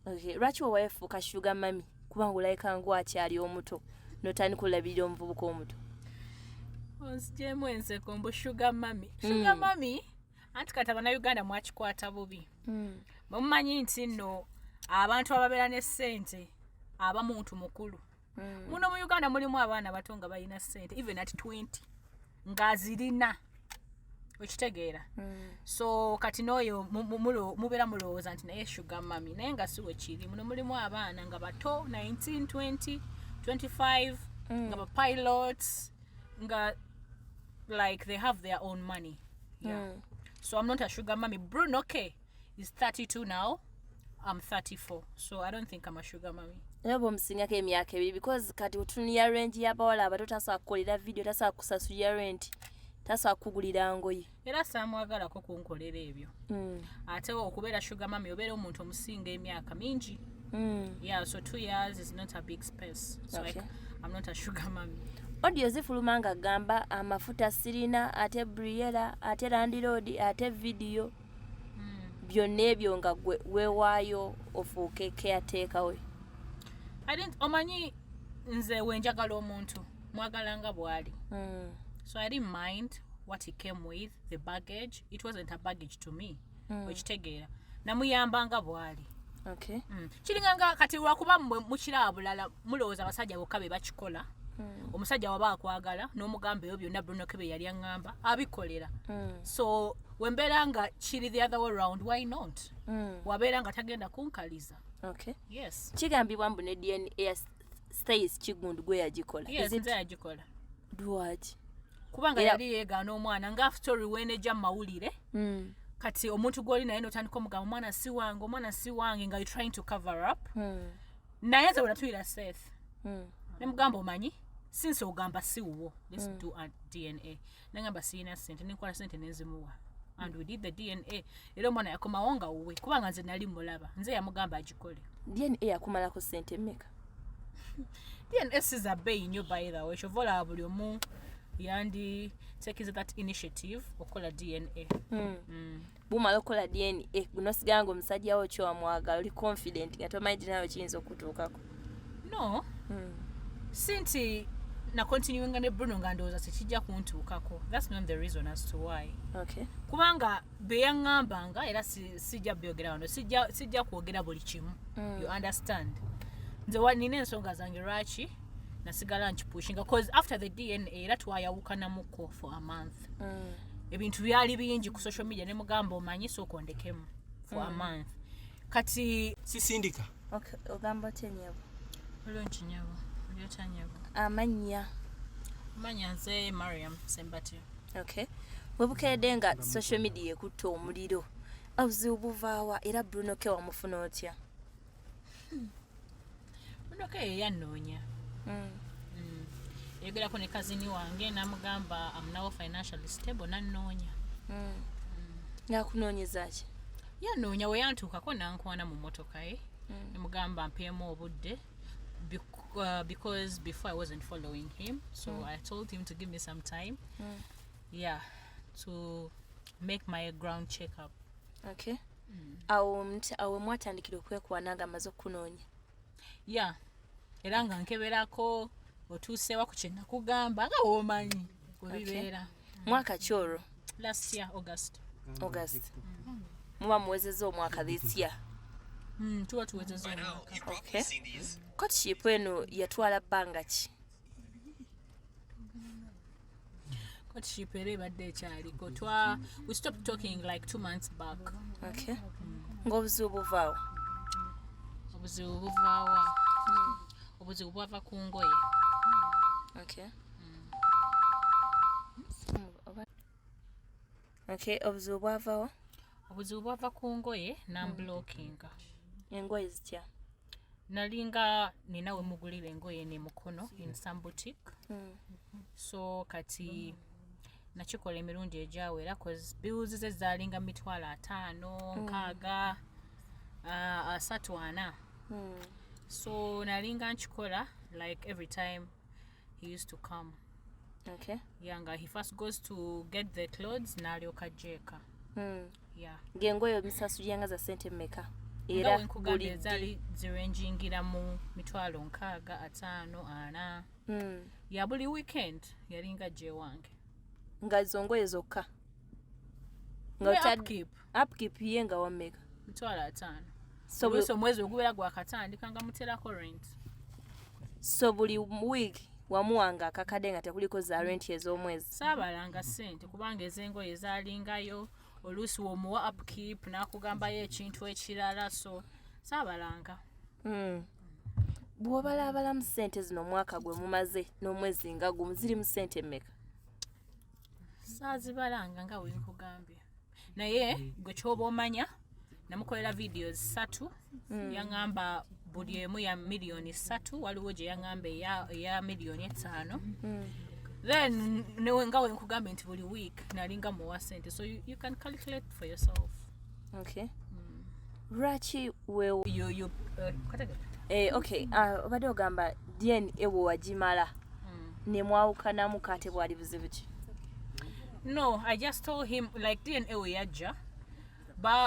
Okay, lwaki weefuuka sugar mami kubanga olayika ng'akyali omuto n'otandika olabirira omuvubuka omuto? Onzigyemu enseko mbu sugar mami. Sugar mami anti kati Abannayuganda mwakikwata bubi. Bwe mumanyi nti nno abantu ababeera ne ssente aba muntu mukulu. Muno mu Uganda mulimu abaana bato nga balina ssente even at 20 ng'azirina. Okitegeera. So kati n'oyo mubeera mulowooza nti naye sugar mami naye nga si we kiri. Muno mulimu abaana nga bato 19, 20, 25 nga ba pilots nga like they have their own money. Yeah. So I'm not a sugar mommy. Bruno is 32 now. I'm 34. So I don't think I'm a sugar mommy. Nabo msingako emyaka ebiri because kati otunuya rent y'abawala abato tasobola kukolera video, tasobola kusasulira rent, tasobola kugulira ngoye. Era saamwagalako kunkolera ebyo. Ate okubeera sugar mommy obeera omuntu omusinga emyaka mingi. Yeah, so 2 years is not a big space. So okay. I'm not a sugar mommy. Audio zifuluma nga gamba amafuta sirina ate Wulira ate landlord ate video byonna ebyo nga weewaayo ofuuke caretaker we. Omanyi nze wenjagala omuntu mwagala nga bw'ali. So I didn't mind what he came with, the baggage. It wasn't a baggage to me. Okitegeera namuyamba nga bw'ali. Okay. Kiringa nga kati lwakuba mukira bulala mulowooza abasajja bokka be bakikola. Omusajja waba akwagala n'omugamba ebyo byonna Bruno Kebe yali aŋŋamba abikolera. So wembeera nga kiri the other way around, why not? Wabeera nga tagenda kunkaliza. Okay. Yes. Kigambibwa mbu ne DNA stays Kigundu gwe yagikola. Yes, nze yagikola. Lwaki? Kubanga yali yeegaana omwana nga story weenejja mawulire. Kati omuntu gw'oli naye n'otandika omugamba omwana si wange nga you trying to cover up. Naye nze welatuyira Seth. Ne mugamba omanyi since ogamba si wuwo, let's do a DNA. Nangamba siyina ssente nenkola ssente nenzimuwa. And we did the DNA. Era omwana yakomawo nga wuwe kubanga nze nali mulaba. Nze yamugamba agikole. DNA yakumalako ssente mmeka? DNA is a bwiino by the way. Shovola buli omu yandi taking that initiative okola DNA. Bumala okola DNA gunosiganga omusajja wo kyo amwagala oli confident nga tomanyi nayo kiyinza okutuukako. No. Sinti na continuing ne Bruno nga ndowooza tekijja kuntuukako. That's not the reason as to why. Okay. Kubanga be yaŋŋambanga era sijja byogera wano, sijja kwogera buli kimu. You understand? Nze nina ensonga zange lwaki nasigala nkipushinga because after the DNA era twayawukanamuko for a month. Ebintu byali bingi ku social media ne mugamba omanyi sooka ondekemu for a month. Kati sisindika. Okay, ogamba tenyabo. Olonchi nyabo. Amanya nze Mariam Sembati. Okay. Webukedde nga social media ekutta omuliro. Obuzibu buvaawa era Bruno K wamufuna otya? Bruno K yannoonya. Yegerako ne kazini wange namugamba I'm now financially stable nannoonya. Nakunoonyeza ki? Yannoonya we yantuukako nankwana mu mmotoka ye. Namugamba mpeemu obudde. Because before I wasn't following him, so I told him to give me some time, to make my ground check up. Okay. Awo mwatandikira okwekwananga amaze okunoonya. Yeah. Era nga nkeberako otuusewa ku kye nakugamba nga womanyi kubibeera. Mwaka kyoro? Last year, August. Muba muwezezza omwaka this year? Tuba tuwezezza omwaka. Okay. Courtship eno yatwala bbanga ki? Courtship ere ebadde ekyaliko. We stopped talking like 2 months back. Okay. Ng'obuzibu buvaawo? Obuzibu buvaawa. Obuzibu bwava ku ngoye. Okay. Okay, obuzibu bwavaawo? Obuzibu bwava ku ngoye n'amblockinga. Engoye zitya? Nalinga nina we mugulira engoye ne mukono in some boutique. So kati nakikola emirundi egyawera cause bills ze zalinga mitwalo 5, 6, 3, 4. So nalinga nkikola like every time he used to come. Okay. Yanga he first goes to get the clothes n'alyoka jeka. Yeah. Ngengoye omisasulira nga za sente mmeka? era buli zali zirenjingira mu 6,500 40 ya buli weekend yalinga je wange nga zongoye zokka upkeep yenga wameka 500 so mwezi ogubera gwa katandika nga muterako rent so buli week wamuwanga akakade nga tekuliko za rent ez'omwezi saabalanga ssente kubanga ezengoye zalingayo oluusi womuwa upkeep n'akugambayo ekintu ekirala so saabalanga bw'obalaabalamu ssente zino omwaka gwe mumaze n'omwezi nga gumu ziri mu ssente mmeka saazibalanga nga wenkugambye naye gwe kyoba omanya namukolera videos 3 yaŋŋamba buli emu ya million 3 waliwo gye yaŋŋamba eya million 5 then nga wenkugambye nti buli week nalinga muwa ssente so you can calculate for yourself. Okay. Lwaki wewe okay obadde ogamba DNA bwe wagimala ne mwawukanamu kate bwali buzibu ki? No, I just told him like DNA we yajja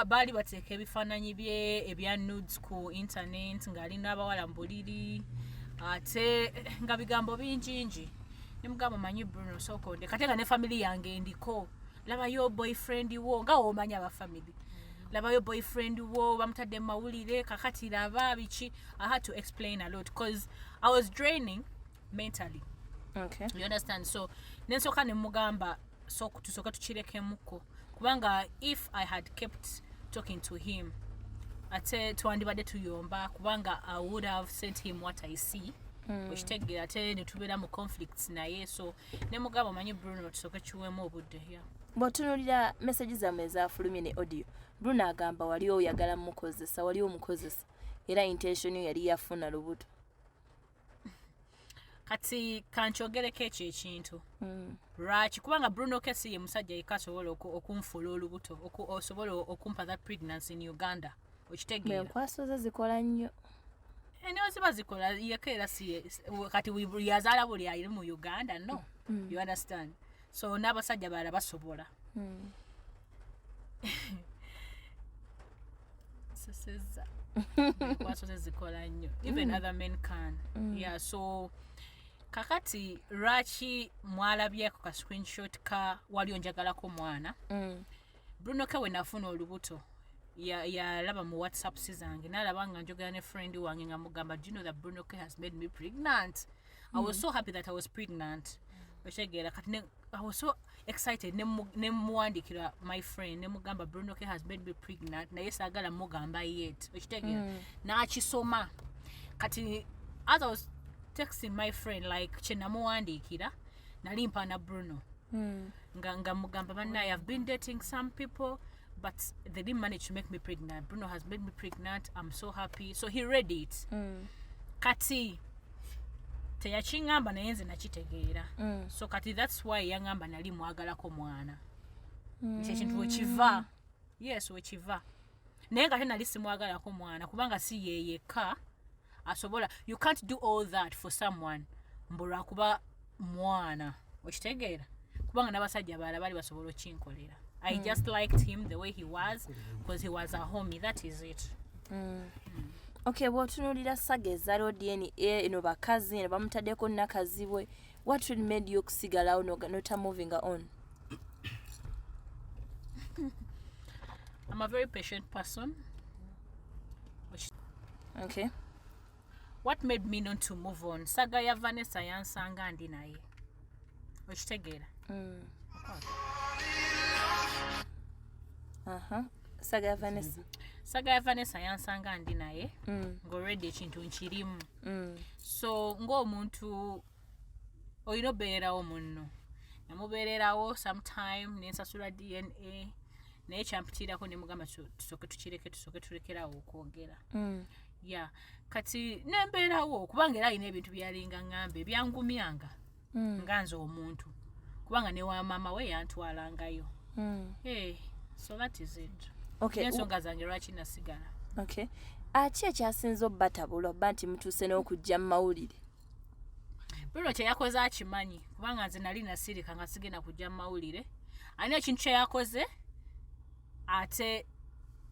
baali bateeka ebifaananyi bye ebya nudes ku internet ng'alina abawala mbuliri ate nga bigambo bingingi nemugamba manyi Bruno sokonde kate nga ne family yange ndiko labayo boyfriend wo nga omanya aba family labayo boyfriend wo bamutadde mawulire kakati laba bichi. I had to explain a lot because I was draining mentally. Okay. You understand? So nensoka ne mugamba so tusoka tukirekemuko kubanga if I had kept talking to him ate twandibadde tuyomba kubanga I would have sent him what I see which tegera ate ne tubeera mu conflicts naye so ne mugamba manyi Bruno tusoke kiwemu obudde ya bw'otunuulira messages zammwe ezafulumye ne audio Bruno agamba wali oyagala mukozesa wali omukozesa era intention yali yafuna lubuto kati kanchogereko ekyo ekintu lwaki kubanga Bruno kesi ye musajja yekka asobola okunfuula olubuto osobola okumpa that pregnancy in Uganda okitegeera enkwaso ze zikola nnyo eno ziba zikola yekka era si kati yazaala buli ayiri mu Uganda no you understand so n'abasajja balala basobola seseza enkwaso ze zikola nnyo even other men can yeah so kakati lwaki mwalabyeko ka screenshot ka wali onjagalako mwana Bruno kawe nafuna olubuto yalaba mu WhatsApp zange nalaba nga njogera ne friend wange nga mugamba do you know that Bruno has made me pregnant. I was so happy that I was pregnant oshegera kati I was so excited ne muwandikira my friend ne mugamba Bruno has made me pregnant naye saagala mugamba yet okitegera n'akisoma kati as I was texting my friend like chenamuwandikira nali mpana Bruno nga mugamba manna I have been dating some people but they didn't manage to make me pregnant. Bruno has made me pregnant. I'm so happy. So he read it. Kati teyachingamba naye nze nakitegeera so kati that's why yangamba nali mwagalako mwana ekintu wekiva yes wekiva naye nga nali simwagalako mwana kubanga si yeyeka asobola you can't do all that for someone mbulwa kuba mwana okitegeera kubanga n'abasajja balala bali basobola okinkolera I just liked him the way he was because he was a homie that is it. Okay, bw'otunuulira saga ezzaalo DNA eno bakazi eno bamutaddeko nnakazi bwe what really made you okusigalawo nota moving on? I'm a very patient person. Okay. What made me not to move on? Saga ya Vanessa yansanga ndi naye. Okitegeera? Saga ya Vanessa. Saga ya Vanessa yansanga ndi naye ng'already ekintu nkirimu so ng'omuntu olina obeererawo munno namubeererawo sometime nensasula DNA naye kyampitiirako ne mugamba tusooke tulekerawo okwogera yeah kati nembeerawo kubanga era alina ebintu byalinga ŋŋambe ebyangumyanga nga nze omuntu kubanga ne wa maama we yantwalangayo so that is it. Okay. Ensonga zange lwaki nasigala. Okay. Ki ekyasinza obbatabula obba nti mutuuse n'okujja mu mawulire? Bruno kye yakoze akimanyi kubanga nze nali nasirika nga sigenda kujja mu mawulire. Alina ekintu kye yakoze ate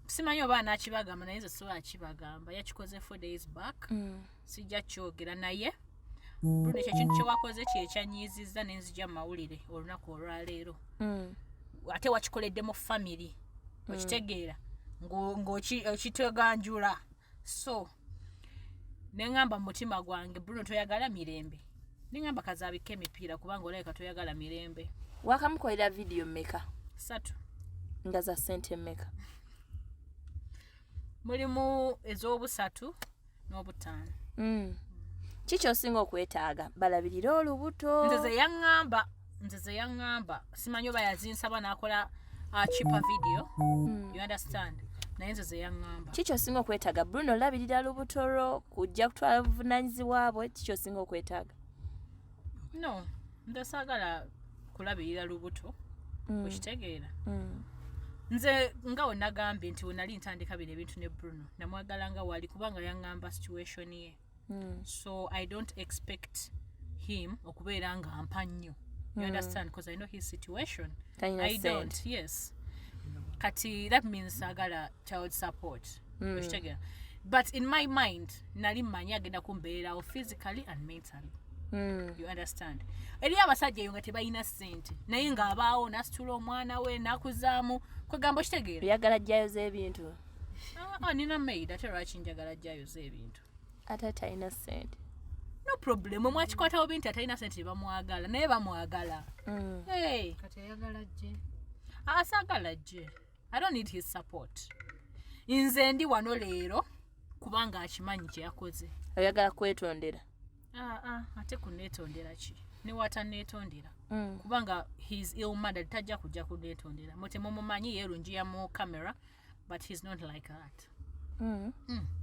simanyi oba nakibagamba naye nze sobola kibagamba yakikoze 4 days back sijja kyogera naye Bruno ekyo kintu kyewakoze kyekyanyiizizza nenzija mawulire olunaku olwaleero ate wakikoledde mu family okitegeera ng'okiteganjula so neŋŋamba mu mutima gwange Bruno toyagala mirembe neŋŋamba kazaabika emipiira kubanga olabika toyagala mirembe wakamukolera vidiyo mmeka 3 nga za ssente mmeka mulimu ez'obusatu n'obutaano kiki osinga okwetaaga balabirire olubuto nze ze yaŋŋamba simanyi oba yazinsaba n'akola cheaper video you understand naye nze ze yaŋŋamba kiki osinga okwetaaga Bruno olabirira lubuto lwo kujja kutwala buvunaanyizibwa bwe kiki osinga okwetaaga no nze saagala kulabirira lubuto okitegeera nze nga we nagambye nti wenali ntandika bino ebintu ne Bruno namwagala nga wali kubanga yaŋŋamba situation ye so I don't expect him okubeera nga ampa nnyo you understand because I know his situation I don't yes kati that means agala child support but in my mind nali mmanyi agenda kumbeererawo physically and mentally you understand eri abasajja eyo nga tebalina ssente naye ng'abaawo nasitula omwana we nakuzaamu kwegamba okitegeera oyagala jjayo z'ebintu nina maid ate lwaki njagala jjayo z'ebintu ate talina ssente no problem mwakikwatawo binti atalina ssente tebamwagala naye bamwagala kati ayagala jje asaagala jje I don't need his support nze ndi wano leero kubanga akimanyi kye yakoze oyagala kwetondera ate kuneetondera ki newatanneetondera kubanga his ill mother tajja kujja kuneetondera mutemumumanyi yeerungiya mu camera but he's not like that